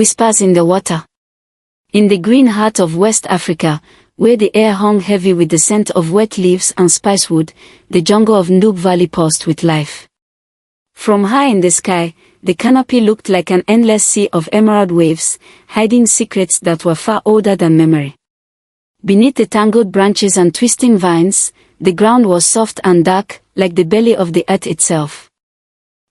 whispers in the water. In the green heart of West Africa, where the air hung heavy with the scent of wet leaves and spicewood, the jungle of Noob Valley pulsed with life. From high in the sky, the canopy looked like an endless sea of emerald waves, hiding secrets that were far older than memory. Beneath the tangled branches and twisting vines, the ground was soft and dark, like the belly of the earth itself.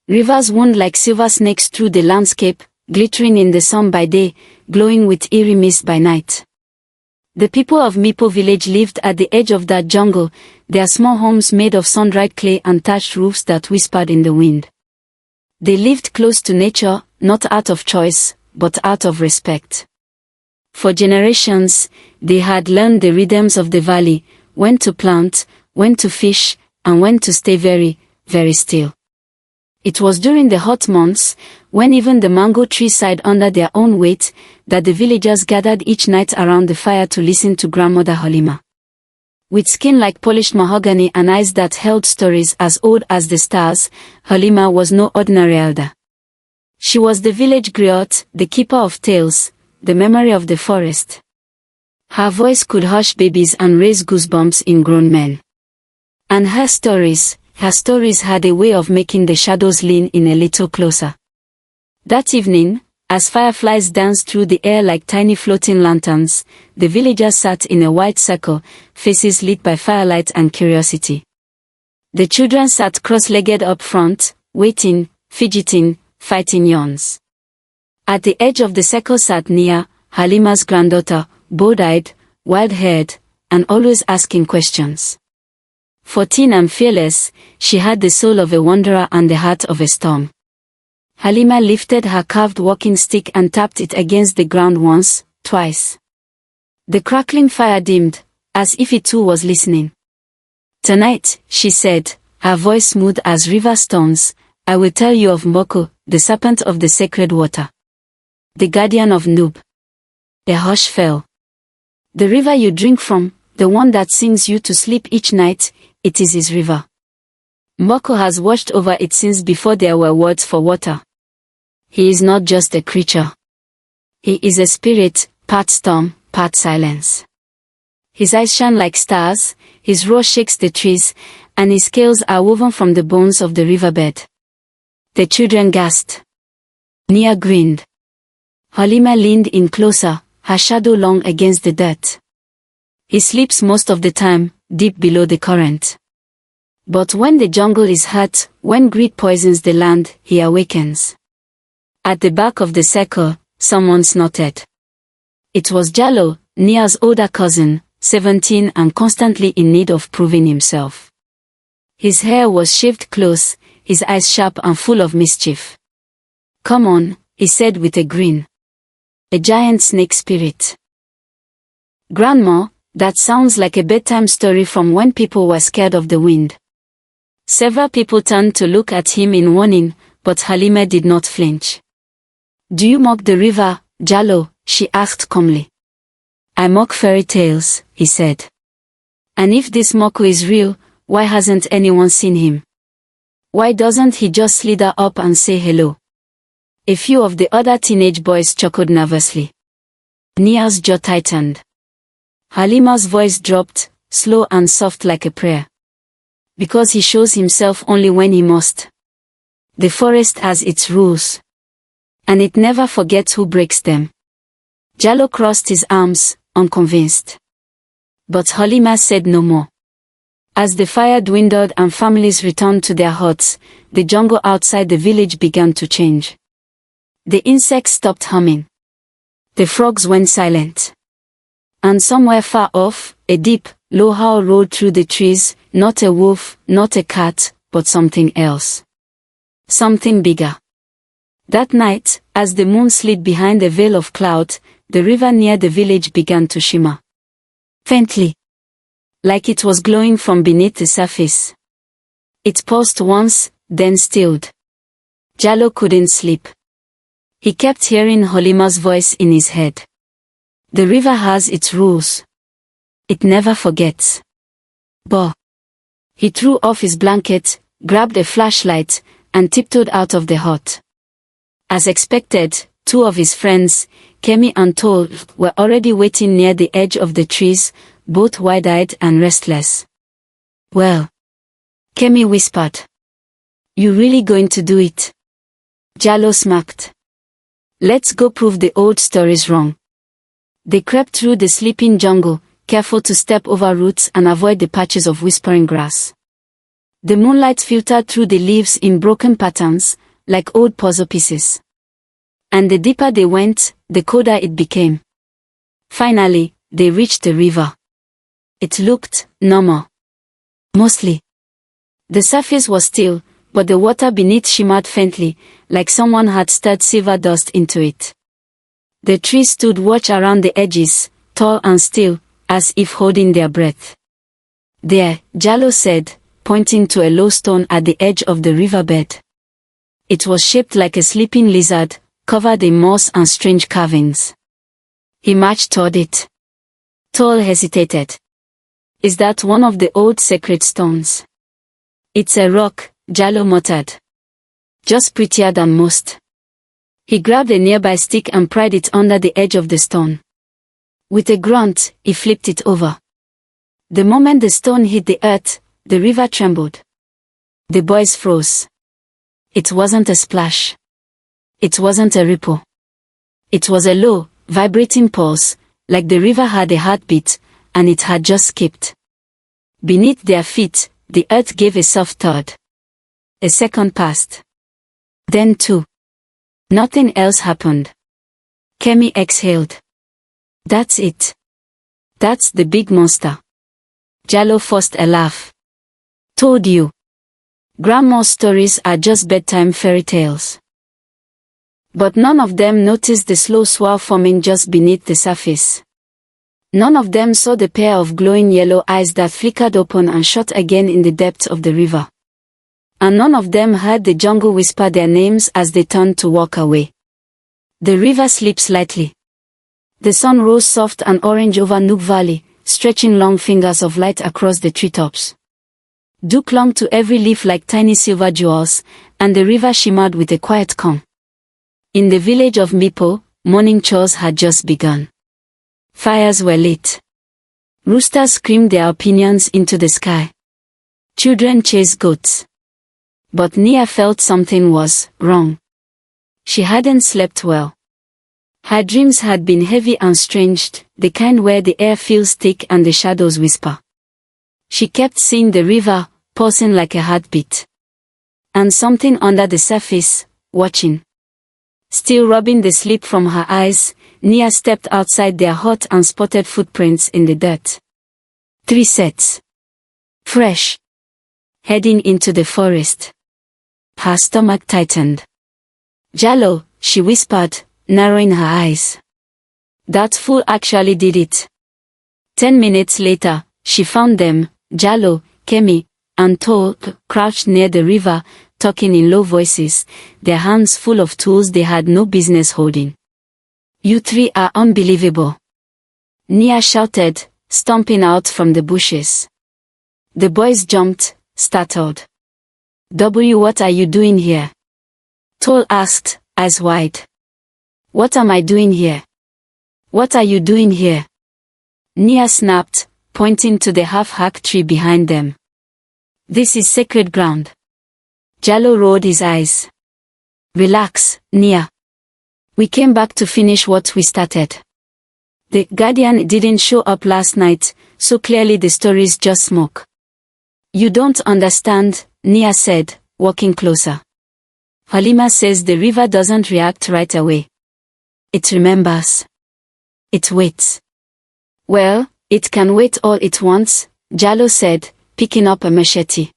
Rivers wound like silver snakes through the landscape, glittering in the sun by day, glowing with eerie mist by night. The people of Mipo village lived at the edge of that jungle, their small homes made of sun-dried clay and thatched roofs that whispered in the wind. They lived close to nature, not out of choice, but out of respect. For generations, they had learned the rhythms of the valley, when to plant, when to fish, and when to stay very, very still. It was during the hot months, when even the mango trees sighed under their own weight, that the villagers gathered each night around the fire to listen to Grandmother Halima. With skin like polished mahogany and eyes that held stories as old as the stars, Halima was no ordinary elder. She was the village griot, the keeper of tales, the memory of the forest. Her voice could hush babies and raise goosebumps in grown men. And her stories had a way of making the shadows lean in a little closer. That evening, as fireflies danced through the air like tiny floating lanterns, the villagers sat in a wide circle, faces lit by firelight and curiosity. The children sat cross-legged up front, waiting, fidgeting, fighting yawns. At the edge of the circle sat Nia, Halima's granddaughter, bold-eyed, wild-haired, and always asking questions. 14 and fearless, she had the soul of a wanderer and the heart of a storm. Halima lifted her carved walking stick and tapped it against the ground once, twice. The crackling fire dimmed, as if it too was listening. "Tonight," she said, her voice smooth as river stones, "I will tell you of Mboko, the serpent of the sacred water. The guardian of Noob." A hush fell. "The river you drink from, the one that sings you to sleep each night, it is his river. Mboko has watched over it since before there were words for water. He is not just a creature. He is a spirit, part storm, part silence. His eyes shine like stars, his roar shakes the trees, and his scales are woven from the bones of the riverbed." The children gasped. Nia grinned. Halima leaned in closer, her shadow long against the dirt. "He sleeps most of the time, deep below the current. But when the jungle is hurt, when greed poisons the land, he awakens." At the back of the circle, someone snorted. It was Jallo, Nia's older cousin, 17 and constantly in need of proving himself. His hair was shaved close, his eyes sharp and full of mischief. "Come on," he said with a grin. "A giant snake spirit." "Grandma, that sounds like a bedtime story from when people were scared of the wind." Several people turned to look at him in warning, but Halima did not flinch. "Do you mock the river, Jallo?" she asked calmly. "I mock fairy tales," he said. "And if this Mboko is real, why hasn't anyone seen him? Why doesn't he just slither up and say hello?" A few of the other teenage boys chuckled nervously. Nia's jaw tightened. Halima's voice dropped, slow and soft like a prayer. "Because he shows himself only when he must. The forest has its rules. And it never forgets who breaks them." Jallo crossed his arms, unconvinced. But Halima said no more. As the fire dwindled and families returned to their huts, the jungle outside the village began to change. The insects stopped humming. The frogs went silent. And somewhere far off, a deep, low howl rolled through the trees, not a wolf, not a cat, but something else. Something bigger. That night, as the moon slid behind a veil of cloud, the river near the village began to shimmer. Faintly. Like it was glowing from beneath the surface. It paused once, then stilled. Jallo couldn't sleep. He kept hearing Halima's voice in his head. The river has its rules. It never forgets. Bah. He threw off his blanket, grabbed a flashlight, and tiptoed out of the hut. As expected, Two of his friends, Kemi and Tol, were already waiting near the edge of the trees, both wide-eyed and restless. "Well," Kemi whispered. "You really going to do it?" Jallo smirked. "Let's go prove the old stories wrong." They crept through the sleeping jungle, careful to step over roots and avoid the patches of whispering grass. The moonlight filtered through the leaves in broken patterns, like old puzzle pieces. And the deeper they went, the colder it became. Finally, they reached the river. It looked normal. Mostly. The surface was still, but the water beneath shimmered faintly, like someone had stirred silver dust into it. The trees stood watch around the edges, tall and still, as if holding their breath. "There," Jallo said, pointing to a low stone at the edge of the riverbed. It was shaped like a sleeping lizard, covered in moss and strange carvings. He marched toward it. Tol hesitated. "Is that one of the old sacred stones?" "It's a rock," Jallo muttered. "Just prettier than most." He grabbed a nearby stick and pried it under the edge of the stone. With a grunt, he flipped it over. The moment the stone hit the earth, the river trembled. The boys froze. It wasn't a splash. It wasn't a ripple. It was a low, vibrating pulse, like the river had a heartbeat, and it had just skipped. Beneath their feet, the earth gave a soft thud. A second passed. Then two. Nothing else happened. Kemi exhaled. "That's it. That's the big monster." Jallo forced a laugh. "Told you. Grandma's stories are just bedtime fairy tales." But none of them noticed the slow swirl forming just beneath the surface. None of them saw the pair of glowing yellow eyes that flickered open and shut again in the depths of the river. And none of them heard the jungle whisper their names as they turned to walk away. The river slipped slightly. The sun rose soft and orange over Nook Valley, stretching long fingers of light across the treetops. Dew clung to every leaf like tiny silver jewels, and the river shimmered with a quiet calm. In the village of Mipo, morning chores had just begun. Fires were lit. Roosters screamed their opinions into the sky. Children chased goats. But Nia felt something was wrong. She hadn't slept well. Her dreams had been heavy and strange, the kind where the air feels thick and the shadows whisper. She kept seeing the river, pulsing like a heartbeat. And something under the surface, watching. Still rubbing the sleep from her eyes, Nia stepped outside their hut and spotted footprints in the dirt. 3 sets. Fresh. Heading into the forest. Her stomach tightened. "Jallo," she whispered, narrowing her eyes. "That fool actually did it." 10 minutes later, she found them, Jallo, Kemi, and Tol, crouched near the river, talking in low voices, their hands full of tools they had no business holding. "You three are unbelievable," Nia shouted, stomping out from the bushes. The boys jumped, startled. What are you doing here?" Tol asked, eyes wide. "What am I doing here? What are you doing here?" Nia snapped, pointing to the half-hacked tree behind them. "This is sacred ground." Jallo rolled his eyes. "Relax, Nia. We came back to finish what we started. The Guardian didn't show up last night, so clearly the story's just smoke." "You don't understand," Nia said, walking closer. "Halima says the river doesn't react right away. It remembers. It waits." "Well, it can wait all it wants," Jallo said, picking up a machete.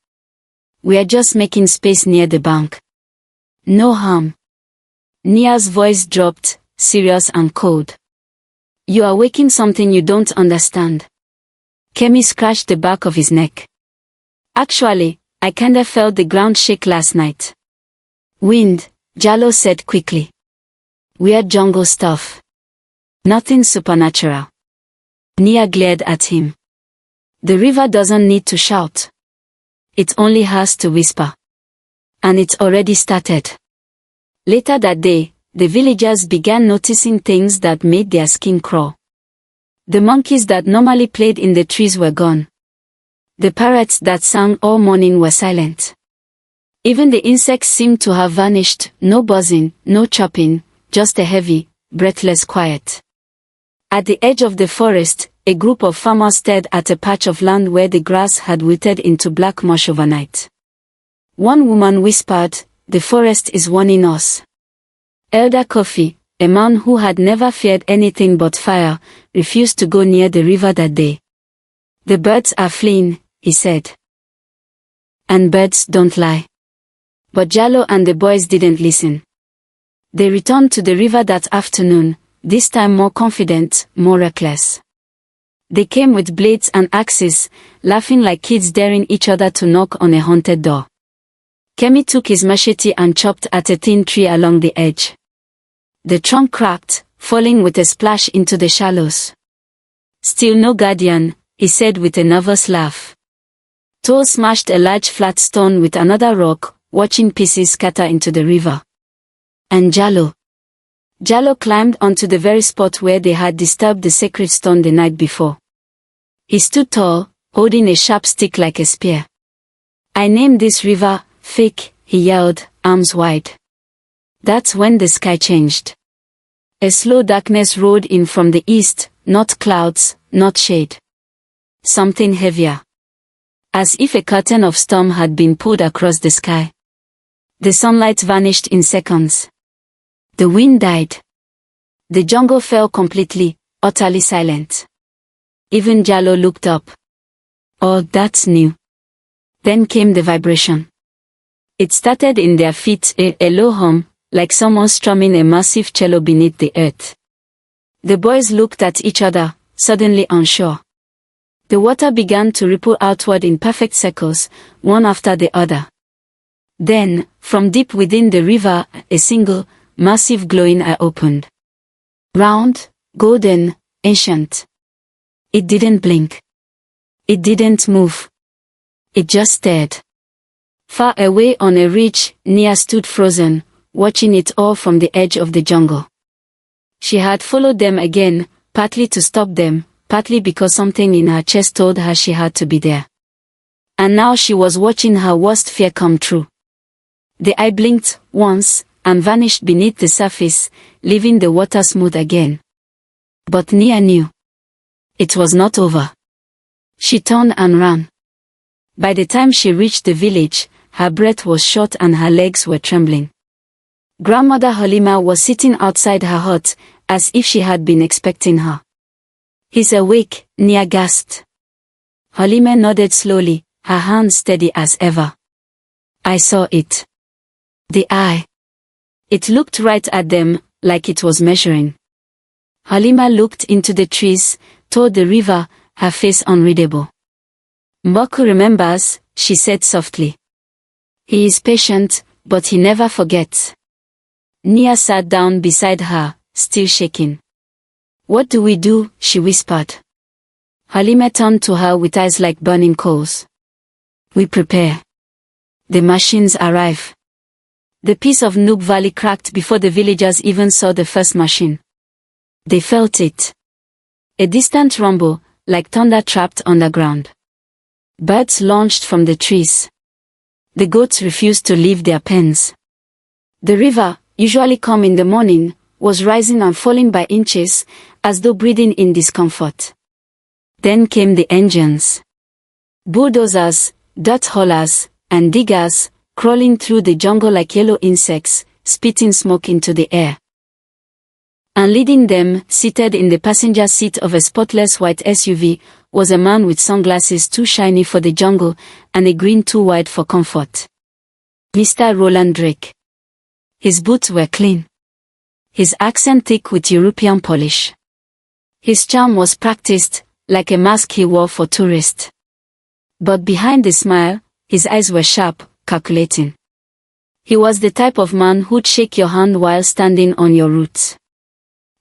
"We're just making space near the bank. No harm." Nia's voice dropped, serious and cold. "You are waking something you don't understand." Kemi scratched the back of his neck. "Actually, I kinda felt the ground shake last night." "Wind," Jallo said quickly. "Weird jungle stuff. Nothing supernatural." Nia glared at him. "The river doesn't need to shout. It only has to whisper. And it's already started." Later that day, the villagers began noticing things that made their skin crawl. The monkeys that normally played in the trees were gone. The parrots that sang all morning were silent. Even the insects seemed to have vanished, no buzzing, no chopping, just a heavy, breathless quiet. At the edge of the forest, a group of farmers stared at a patch of land where the grass had withered into black mush overnight. One woman whispered, "The forest is warning us." Elder Kofi, a man who had never feared anything but fire, refused to go near the river that day. "The birds are fleeing," he said. And birds don't lie. But Jallo and the boys didn't listen. They returned to the river that afternoon, this time more confident, more reckless. They came with blades and axes, laughing like kids daring each other to knock on a haunted door. Kemi took his machete and chopped at a thin tree along the edge. The trunk cracked, falling with a splash into the shallows. "Still no guardian," he said with a nervous laugh. Toll smashed a large flat stone with another rock, watching pieces scatter into the river. And Jallo? Jallo climbed onto the very spot where they had disturbed the sacred stone the night before. He stood tall, holding a sharp stick like a spear. "I named this river Fake," he yelled, arms wide. That's when the sky changed. A slow darkness rolled in from the east, not clouds, not shade. Something heavier. As if a curtain of storm had been pulled across the sky. The sunlight vanished in seconds. The wind died. The jungle fell completely, utterly silent. Even Jallo looked up. "Oh, that's new." Then came the vibration. It started in their feet, a low hum, like someone strumming a massive cello beneath the earth. The boys looked at each other, suddenly unsure. The water began to ripple outward in perfect circles, one after the other. Then, from deep within the river, a single, massive glowing eye opened. Round, golden, ancient. It didn't blink. It didn't move. It just stared. Far away on a ridge, Nia stood frozen, watching it all from the edge of the jungle. She had followed them again, partly to stop them, partly because something in her chest told her she had to be there. And now she was watching her worst fear come true. The eye blinked once, and vanished beneath the surface, leaving the water smooth again. But Nia knew. It was not over. She turned and ran. By the time she reached the village, her breath was short and her legs were trembling. Grandmother Halima was sitting outside her hut, as if she had been expecting her. "He's awake," Nia gasped. Halima nodded slowly, her hands steady as ever. "I saw it." The eye. It looked right at them, like it was measuring. Halima looked into the trees, toward the river, her face unreadable. "Mboku remembers," she said softly. "He is patient, but he never forgets." Nia sat down beside her, still shaking. "What do we do?" she whispered. Halima turned to her with eyes like burning coals. "We prepare. The machines arrive." The piece of Noob Valley cracked before the villagers even saw the first machine. They felt it. A distant rumble, like thunder trapped underground. Birds launched from the trees. The goats refused to leave their pens. The river, usually calm in the morning, was rising and falling by inches, as though breathing in discomfort. Then came the engines. Bulldozers, dirt haulers, and diggers, crawling through the jungle like yellow insects, spitting smoke into the air. And leading them, seated in the passenger seat of a spotless white SUV, was a man with sunglasses too shiny for the jungle, and a grin too wide for comfort. Mr. Roland Drake. His boots were clean. His accent thick with European polish. His charm was practiced, like a mask he wore for tourists. But behind the smile, his eyes were sharp, calculating. He was the type of man who'd shake your hand while standing on your roots.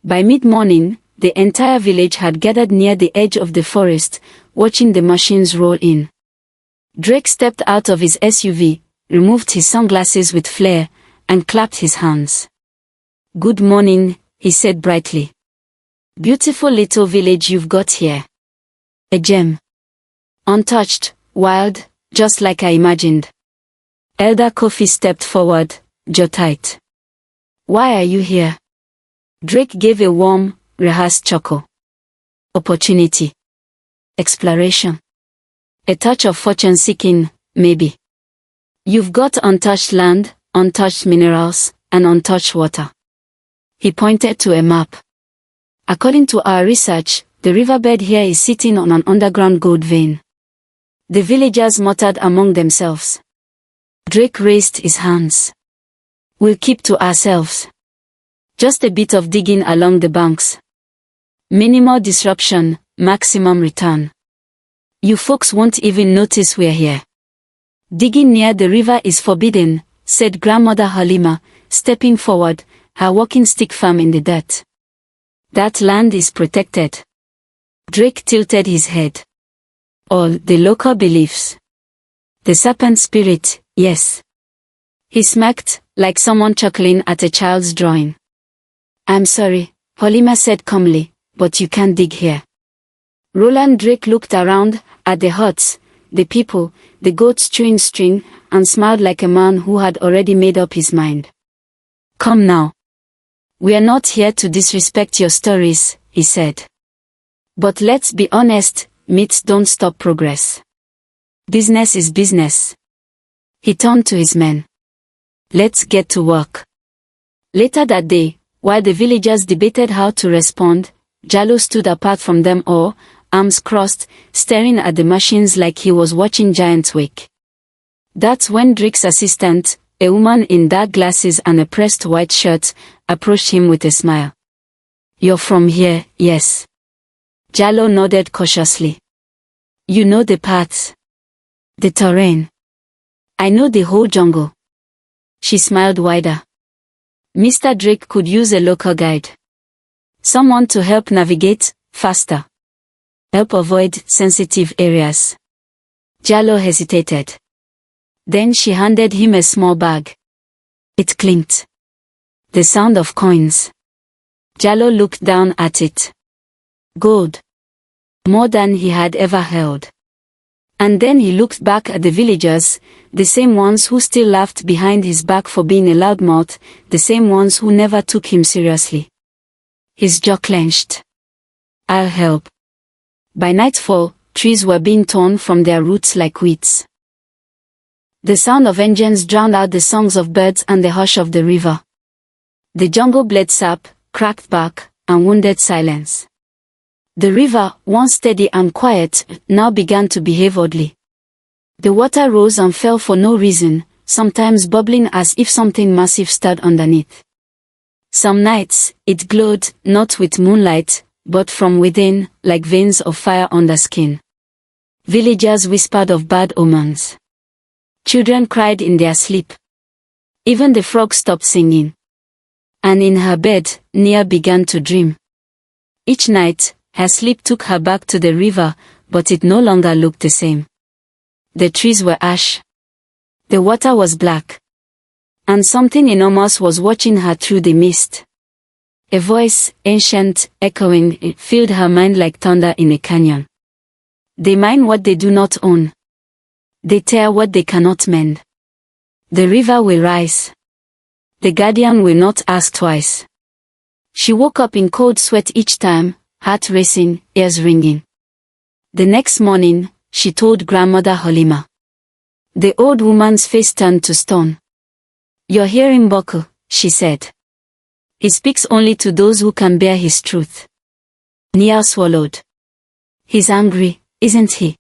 By mid-morning, the entire village had gathered near the edge of the forest, watching the machines roll in. Drake stepped out of his SUV, removed his sunglasses with flair, and clapped his hands. Good morning, he said brightly. Beautiful little village you've got here. A gem. Untouched, wild, just like I imagined. Elder Kofi stepped forward, jaw tight. Why are you here? Drake gave a warm, rehearsed chuckle. Opportunity. Exploration. A touch of fortune seeking, maybe. You've got untouched land, untouched minerals, and untouched water. He pointed to a map. According to our research, the riverbed here is sitting on an underground gold vein. The villagers muttered among themselves. Drake raised his hands. We'll keep to ourselves. Just a bit of digging along the banks. Minimal disruption, maximum return. You folks won't even notice we're here. Digging near the river is forbidden, said Grandmother Halima, stepping forward, her walking stick firm in the dirt. That land is protected. Drake tilted his head. All the local beliefs. The serpent spirit, yes. He smirked, like someone chuckling at a child's drawing. I'm sorry, Halima said calmly, but you can't dig here. Roland Drake looked around, at the huts, the people, the goats chewing string, and smiled like a man who had already made up his mind. Come now. We are not here to disrespect your stories, he said. But let's be honest, myths don't stop progress. Business is business. He turned to his men. Let's get to work. Later that day, while the villagers debated how to respond, Jallo stood apart from them all, arms crossed, staring at the machines like he was watching giants wake. That's when Drake's assistant, a woman in dark glasses and a pressed white shirt, approached him with a smile. You're from here, yes. Jallo nodded cautiously. You know the paths. The terrain. I know the whole jungle. She smiled wider. Mr. Drake could use a local guide. Someone to help navigate, faster. Help avoid sensitive areas. Jallo hesitated. Then she handed him a small bag. It clinked. The sound of coins. Jallo looked down at it. Gold. More than he had ever held. And then he looked back at the villagers, the same ones who still laughed behind his back for being a loudmouth, the same ones who never took him seriously. His jaw clenched. I'll help. By nightfall, trees were being torn from their roots like weeds. The sound of engines drowned out the songs of birds and the hush of the river. The jungle bled sap, cracked bark, and wounded silence. The river, once steady and quiet, now began to behave oddly. The water rose and fell for no reason, sometimes bubbling as if something massive stirred underneath. Some nights, it glowed, not with moonlight, but from within, like veins of fire under skin. Villagers whispered of bad omens. Children cried in their sleep. Even the frog stopped singing. And in her bed, Nia began to dream. Each night, her sleep took her back to the river, but it no longer looked the same. The trees were ash. The water was black. And something enormous was watching her through the mist. A voice, ancient, echoing, it filled her mind like thunder in a canyon. They mine what they do not own. They tear what they cannot mend. The river will rise. The guardian will not ask twice. She woke up in cold sweat each time, heart racing, ears ringing. The next morning, she told Grandmother Halima. The old woman's face turned to stone. You're hearing Boko, she said. He speaks only to those who can bear his truth. Nia swallowed. He's angry, isn't he?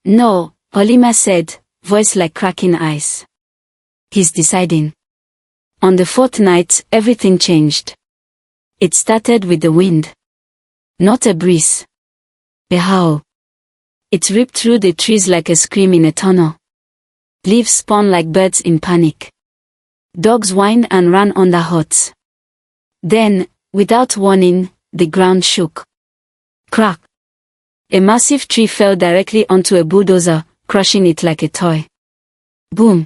No, Halima said, voice like cracking ice. He's deciding. On the fourth night, everything changed. It started with the wind. Not a breeze. A howl. It ripped through the trees like a scream in a tunnel. Leaves spun like birds in panic. Dogs whined and ran under huts. Then, without warning, the ground shook. Crack. A massive tree fell directly onto a bulldozer, crushing it like a toy. Boom.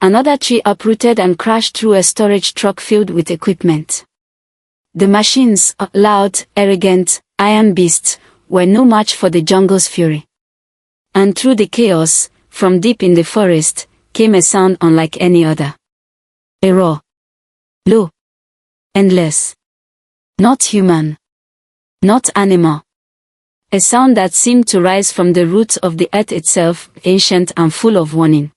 Another tree uprooted and crashed through a storage truck filled with equipment. The machines, loud, arrogant, iron beasts, were no match for the jungle's fury. And through the chaos, from deep in the forest, came a sound unlike any other. A roar. Low. Endless. Not human. Not animal. A sound that seemed to rise from the roots of the earth itself, ancient and full of warning.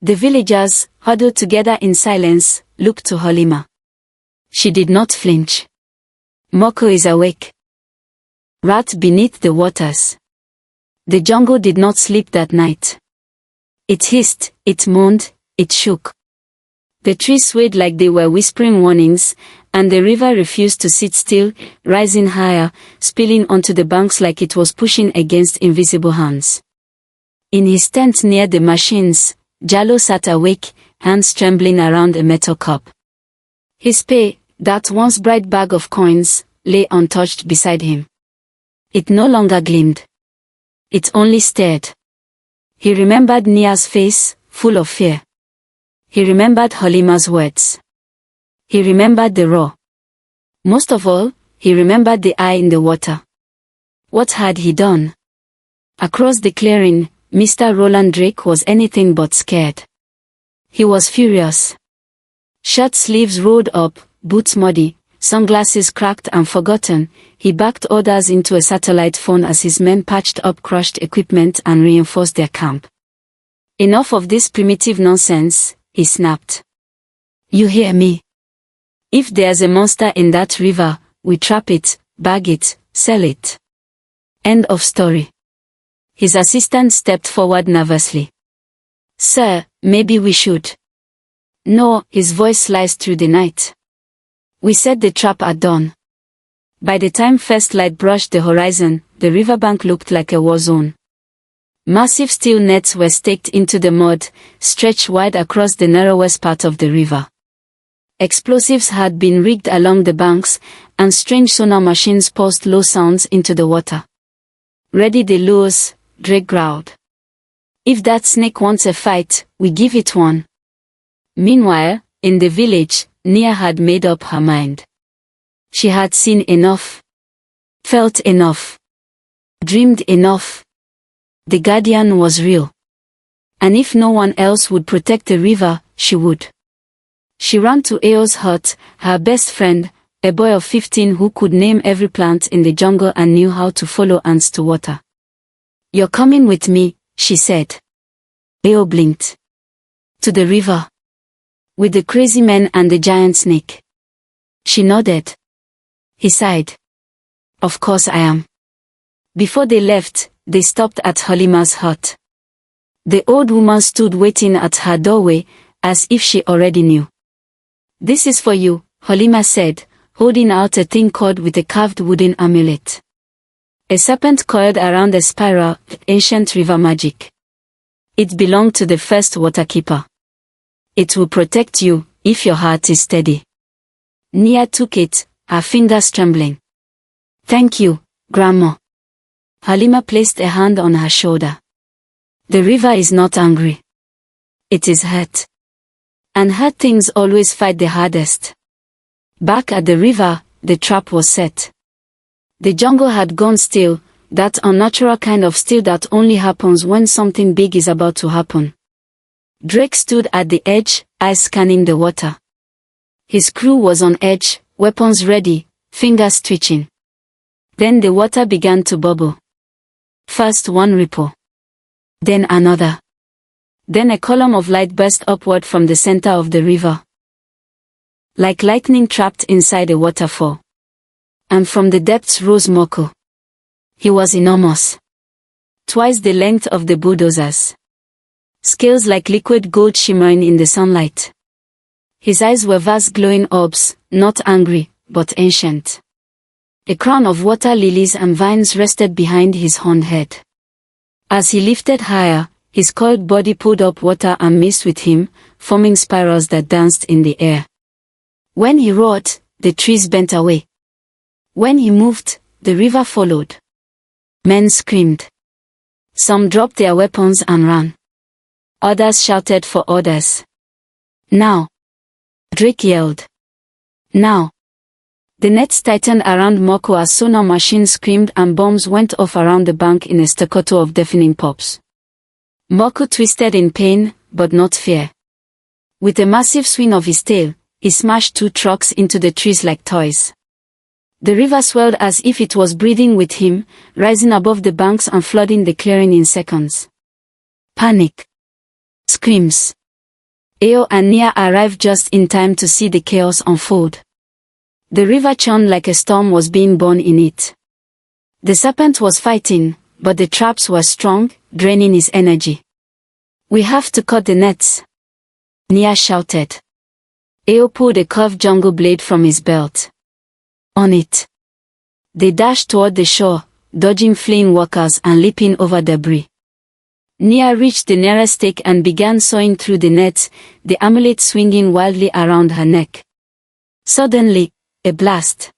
The villagers, huddled together in silence, looked to Halima. She did not flinch. Moko is awake. Rat beneath the waters. The jungle did not sleep that night. It hissed, it moaned, it shook. The trees swayed like they were whispering warnings, and the river refused to sit still, rising higher, spilling onto the banks like it was pushing against invisible hands. In his tent near the machines, Jallo sat awake, hands trembling around a metal cup. His pay, that once bright bag of coins, lay untouched beside him. It no longer gleamed. It only stared. He remembered Nia's face, full of fear. He remembered Halima's words. He remembered the roar. Most of all, he remembered the eye in the water. What had he done? Across the clearing, Mr. Roland Drake was anything but scared. He was furious. Shirt sleeves rolled up, boots muddy, sunglasses cracked and forgotten, he backed orders into a satellite phone as his men patched up crushed equipment and reinforced their camp. Enough of this primitive nonsense, he snapped. You hear me? If there's a monster in that river, we trap it, bag it, sell it. End of story. His assistant stepped forward nervously. Sir, maybe we should. No, his voice sliced through the night. We set the trap at dawn. By the time first light brushed the horizon, the riverbank looked like a war zone. Massive steel nets were staked into the mud, stretched wide across the narrowest part of the river. Explosives had been rigged along the banks, and strange sonar machines pulsed low sounds into the water. Ready the lures, Drake growled. If that snake wants a fight, we give it one. Meanwhile, in the village, Nia had made up her mind. She had seen enough. Felt enough. Dreamed enough. The Guardian was real. And if no one else would protect the river, she would. She ran to Eo's hut, her best friend, a boy of 15 who could name every plant in the jungle and knew how to follow ants to water. You're coming with me, she said. Eo blinked. To the river. With the crazy men and the giant snake. She nodded. He sighed. Of course I am. Before they left, they stopped at Halima's hut. The old woman stood waiting at her doorway, as if she already knew. This is for you, Halima said, holding out a thin cord with a carved wooden amulet. A serpent coiled around a spiral, ancient river magic. It belonged to the first waterkeeper. It will protect you, if your heart is steady. Nia took it, her fingers trembling. Thank you, Grandma. Halima placed a hand on her shoulder. The river is not angry. It is hurt. And hurt things always fight the hardest. Back at the river, the trap was set. The jungle had gone still, that unnatural kind of still that only happens when something big is about to happen. Drake stood at the edge, eyes scanning the water. His crew was on edge, weapons ready, fingers twitching. Then the water began to bubble. First one ripple. Then another. Then a column of light burst upward from the center of the river. Like lightning trapped inside a waterfall. And from the depths rose Moko. He was enormous. Twice the length of the bulldozers. Scales like liquid gold shimmering in the sunlight. His eyes were vast glowing orbs, not angry, but ancient. A crown of water lilies and vines rested behind his horned head. As he lifted higher, his coiled body pulled up water and mist with him, forming spirals that danced in the air. When he roared, the trees bent away. When he moved, the river followed. Men screamed. Some dropped their weapons and ran. Others shouted for orders. Now! Drake yelled. Now! The nets tightened around Moko as sonar machines screamed and bombs went off around the bank in a staccato of deafening pops. Moko twisted in pain, but not fear. With a massive swing of his tail, he smashed 2 trucks into the trees like toys. The river swelled as if it was breathing with him, rising above the banks and flooding the clearing in seconds. Panic. Screams. Ao and Nia arrived just in time to see the chaos unfold. The river churned like a storm was being born in it. The serpent was fighting, but the traps were strong, draining his energy. We have to cut the nets, Nia shouted. Ao pulled a curved jungle blade from his belt. On it. They dashed toward the shore, dodging fleeing walkers and leaping over debris. Nia reached the nearest stake and began sawing through the nets, the amulet swinging wildly around her neck. Suddenly, a blast.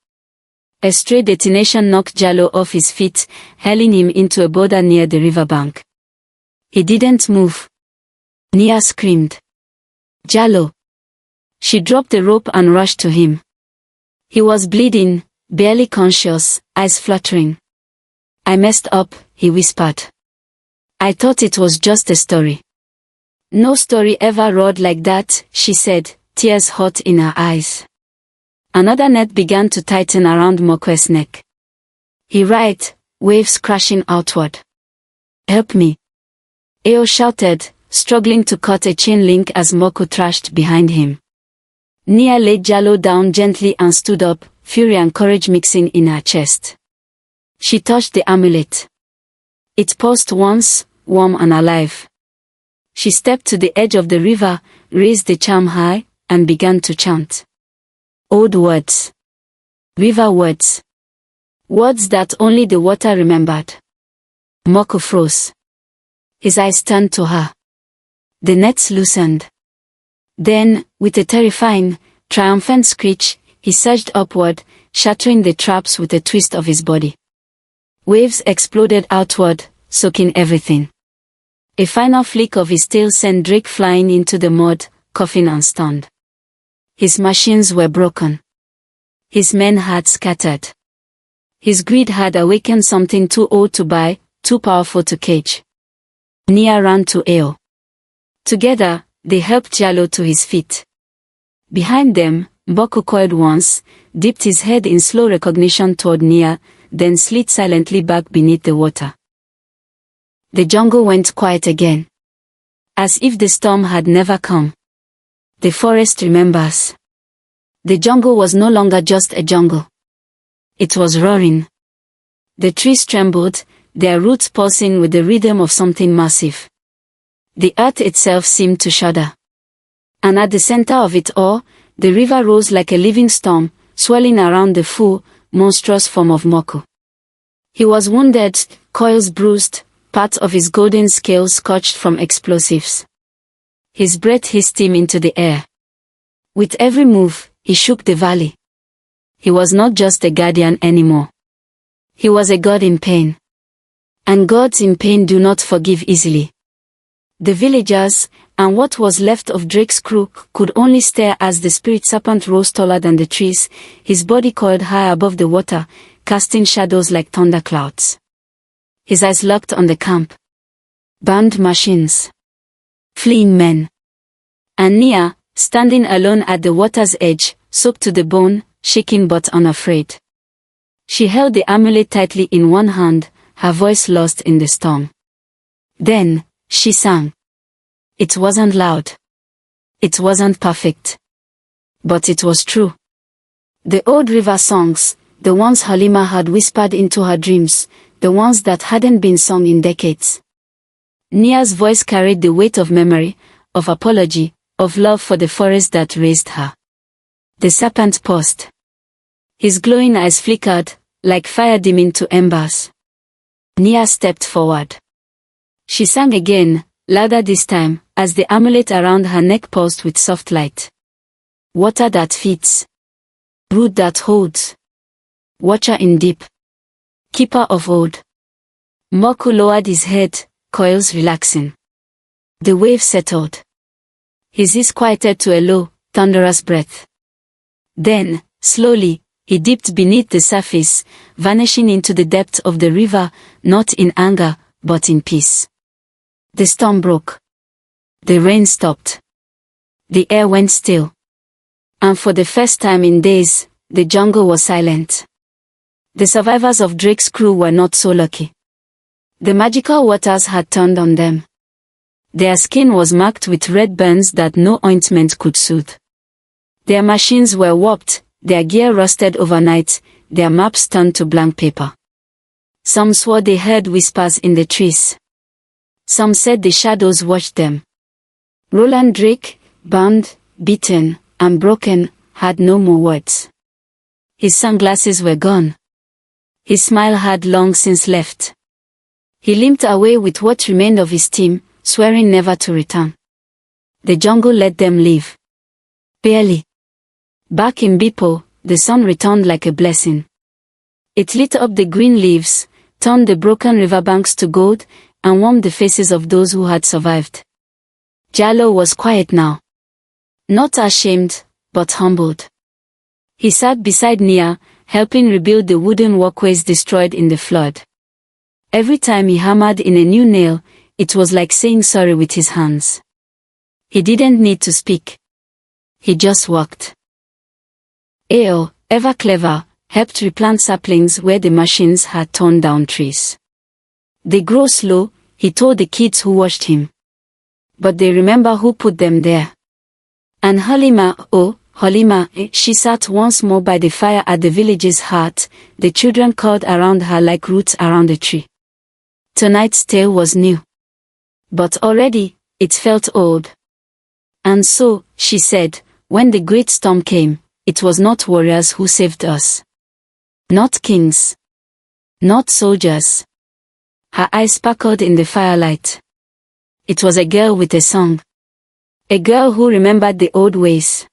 A stray detonation knocked Jallo off his feet, hurling him into a boulder near the riverbank. He didn't move. Nia screamed. Jallo! She dropped the rope and rushed to him. He was bleeding, barely conscious, eyes fluttering. I messed up, he whispered. I thought it was just a story. No story ever roared like that, she said, tears hot in her eyes. Another net began to tighten around Moko's neck. He writhed, waves crashing outward. Help me! Ao shouted, struggling to cut a chain link as Moko thrashed behind him. Nia laid Jallo down gently and stood up, fury and courage mixing in her chest. She touched the amulet. It pulsed once, warm and alive. She stepped to the edge of the river, raised the charm high, and began to chant. Old words. River words. Words that only the water remembered. Moko froze. His eyes turned to her. The nets loosened. Then, with a terrifying, triumphant screech, he surged upward, shattering the traps with a twist of his body. Waves exploded outward, soaking everything. A final flick of his tail sent Drake flying into the mud, coughing and stunned. His machines were broken. His men had scattered. His greed had awakened something too old to buy, too powerful to cage. Nia ran to Ao. Together, they helped Jallo to his feet. Behind them, Moko coiled once, dipped his head in slow recognition toward Nia, then slid silently back beneath the water. The jungle went quiet again. As if the storm had never come. The forest remembers. The jungle was no longer just a jungle. It was roaring. The trees trembled, their roots pulsing with the rhythm of something massive. The earth itself seemed to shudder. And at the center of it all, the river rose like a living storm, swirling around the full, monstrous form of Moko. He was wounded, coils bruised, parts of his golden scales scorched from explosives. His breath hissed him into the air. With every move, he shook the valley. He was not just a guardian anymore. He was a god in pain. And gods in pain do not forgive easily. The villagers, and what was left of Drake's crew, could only stare as the spirit serpent rose taller than the trees, his body coiled high above the water, casting shadows like thunderclouds. His eyes locked on the camp. Burned machines. Fleeing men. And Nia, standing alone at the water's edge, soaked to the bone, shaking but unafraid. She held the amulet tightly in one hand, her voice lost in the storm. Then, she sang. It wasn't loud. It wasn't perfect. But it was true. The old river songs, the ones Halima had whispered into her dreams, the ones that hadn't been sung in decades. Nia's voice carried the weight of memory, of apology, of love for the forest that raised her. The serpent paused. His glowing eyes flickered, like fire dimming to embers. Nia stepped forward. She sang again, louder this time, as the amulet around her neck pulsed with soft light. Water that feeds. Root that holds. Watcher in deep. Keeper of old. Moko lowered his head, coils relaxing. The wave settled. His ears quieted to a low, thunderous breath. Then, slowly, he dipped beneath the surface, vanishing into the depth of the river, not in anger, but in peace. The storm broke. The rain stopped. The air went still. And for the first time in days, the jungle was silent. The survivors of Drake's crew were not so lucky. The magical waters had turned on them. Their skin was marked with red burns that no ointment could soothe. Their machines were warped, their gear rusted overnight, their maps turned to blank paper. Some swore they heard whispers in the trees. Some said the shadows watched them. Roland Drake, bound, beaten, and broken, had no more words. His sunglasses were gone. His smile had long since left. He limped away with what remained of his team, swearing never to return. The jungle let them leave. Barely. Back in Bipo, the sun returned like a blessing. It lit up the green leaves, turned the broken riverbanks to gold, and warmed the faces of those who had survived. Jallo was quiet now. Not ashamed, but humbled. He sat beside Nia, helping rebuild the wooden walkways destroyed in the flood. Every time he hammered in a new nail, it was like saying sorry with his hands. He didn't need to speak. He just walked. Ao, ever clever, helped replant saplings where the machines had torn down trees. They grow slow, he told the kids who watched him. But they remember who put them there. And Halima, oh, Halima, she sat once more by the fire at the village's heart, the children curled around her like roots around a tree. Tonight's tale was new. But already, it felt old. And so, she said, when the great storm came, it was not warriors who saved us. Not kings. Not soldiers. Her eyes sparkled in the firelight. It was a girl with a song. A girl who remembered the old ways.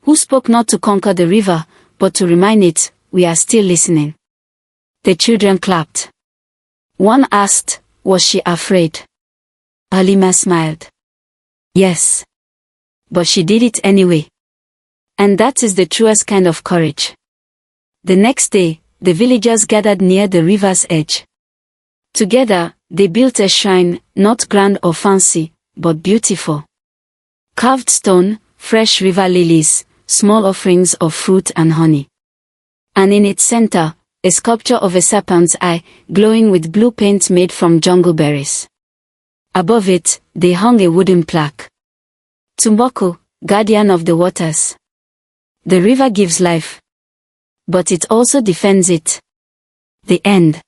Who spoke not to conquer the river, but to remind it, we are still listening. The children clapped. One asked, was she afraid? Halima smiled. Yes. But she did it anyway. And that is the truest kind of courage. The next day, the villagers gathered near the river's edge. Together, they built a shrine, not grand or fancy, but beautiful. Carved stone, fresh river lilies, small offerings of fruit and honey. And in its center, a sculpture of a serpent's eye, glowing with blue paint made from jungle berries. Above it, they hung a wooden plaque. Tumboko, guardian of the waters. The river gives life. But it also defends it. The end.